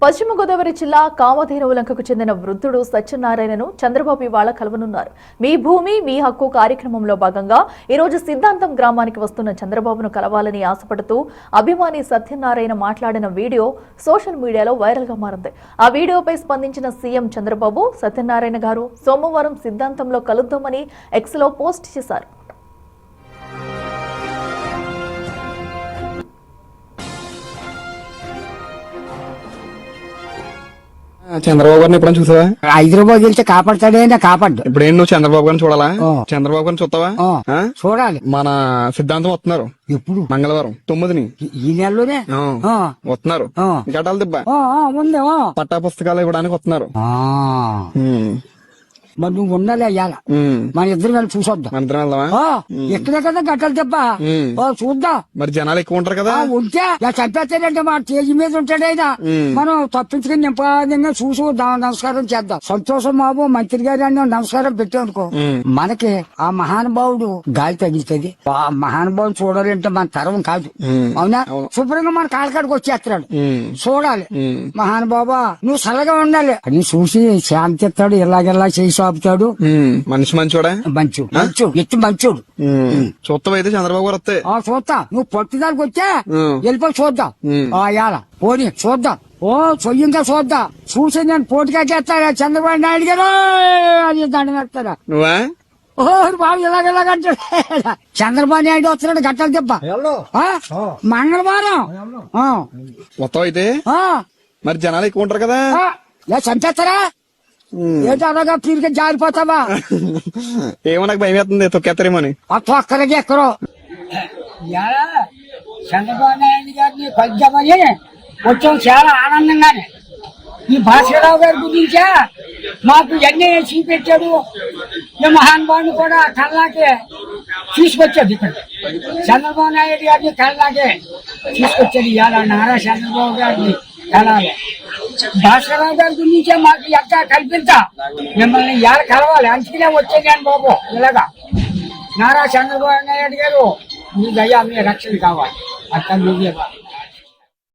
పశ్చిమ గోదావరి జిల్లా కామధేనువులంకకు చెందిన వృద్ధుడు సత్యనారాయణను చంద్రబాబు ఇవాళ కలవనున్నారు. మీ భూమి మీ హక్కు కార్యక్రమంలో భాగంగా ఈ రోజు సిద్ధాంతం గ్రామానికి వస్తున్న చంద్రబాబును కలవాలని ఆశపడుతూ అభిమాని సత్యనారాయణ మాట్లాడిన వీడియో సోషల్ మీడియాలో వైరల్ గా మారింది. ఆ వీడియోపై స్పందించిన సీఎం చంద్రబాబు సత్యనారాయణ గారు సోమవారం సిద్ధాంతంలో కలుద్దామని ఎక్స్ లో పోస్ట్ చేశారు. చంద్రబాబు గారిని ఎప్పుడైనా చూసావా? హైదరాబాద్ వెళ్తే కాపాడతాడే కాపాడు. ఇప్పుడు ఏం నువ్వు చంద్రబాబు గారిని చూడాలా? చంద్రబాబు గారిని చూస్తావా? చూడాలి. మన సిద్ధాంతం వస్తున్నారు ఎప్పుడు? మంగళవారం 9ని ఈ నెలలోనే వస్తున్నారు. గడ్డాల దిబ్బ ఉంది. పట్టా పుస్తకాలు ఇవ్వడానికి వస్తున్నారు. మరి నువ్వు ఉండాలి అయ్యాల మన ఇద్దరు వెళ్ళి చూసొద్దాం. మన ఇద్దరం వెళ్దామా? ఇక్కడే కదా గట్టలు దెబ్బ చూద్దాం. మరి జనాలు ఎక్కువ ఉంటారు కదా. ఉంటే చంపేస్తాడంటే మా తేజీ మీద ఉంటాడైనా మనం తప్పించుకుని నింపాదంగా చూసి నమస్కారం చేద్దాం. సంతోషం బాబు మంత్రి గారు అని నమస్కారం పెట్టామనుకో మనకి ఆ మహానుభావుడు గాలి తగిలితుంది. ఆ మహానుభావుడు చూడాలంటే మన తరం కాదు. అవునా? శుభ్రంగా మన కాళ్ళకాడికి వచ్చేస్తున్నాడు. చూడాలి. మహానుభావా నువ్వు సరళగా ఉండాలి అని చూసి శాంతి ఇస్తాడు. ఇలాగెలా చేసి ఆపుతాడు. మనిషి మంచోడా? ఎత్తు మంచోడు. చూస్తావైతే చంద్రబాబు గారు వస్తే చూస్తా. నువ్వు పట్టుదానికి వచ్చా వెళ్ళిపోయి చూద్దాం. పోనీ చూద్దాం. సొయ్యంగా చూద్దాం. చూసి నేను పోటీగా చేస్తాడా చంద్రబాబు నాయుడు గారు అని దండం పెడతాడా? నువ్వా? బాబు ఇలాగంటాడు. చంద్రబాబు నాయుడు వస్తున్నాడు గట్టలు దెబ్బ మంగళవారం. వస్తావైతే మరి జనాలు ఎక్కువ ఉంటారు కదా. చంపేస్తారా? ఏంటి అనగా పీరిగా జారిపోతావా? ఏమో నాకు భయం వేస్తుంది తొక్కేస్తారేమోని. ఒక్కరికి ఎక్కడో చంద్రబాబు నాయుడు గారిని కొద్దామని కొంచెం చాలా ఆనందంగానే ఈ భాస్కరరావు గారి గురించే మాకు ఎన్ని చూపెట్టాడు. ఈ మహానుభావుని కూడా కళ్ళాకే తీసుకొచ్చాడు. ఇక్కడ చంద్రబాబు నాయుడు గారిని కళ్ళాకే తీసుకొచ్చాడు. ఇవాళ నారా చంద్రబాబు గారిని కలాలి. భాస్కరరావు గారి గురించే మాకు ఎక్క కల్పించా మిమ్మల్ని ఇవాళ కలవాలి. అందుకనే వచ్చేదాన్ని బాబు. ఇలాగా నారా చంద్రబాబు నాయుడు గారు మీ దయ మీ రక్షణ కావాలి. అక్కడ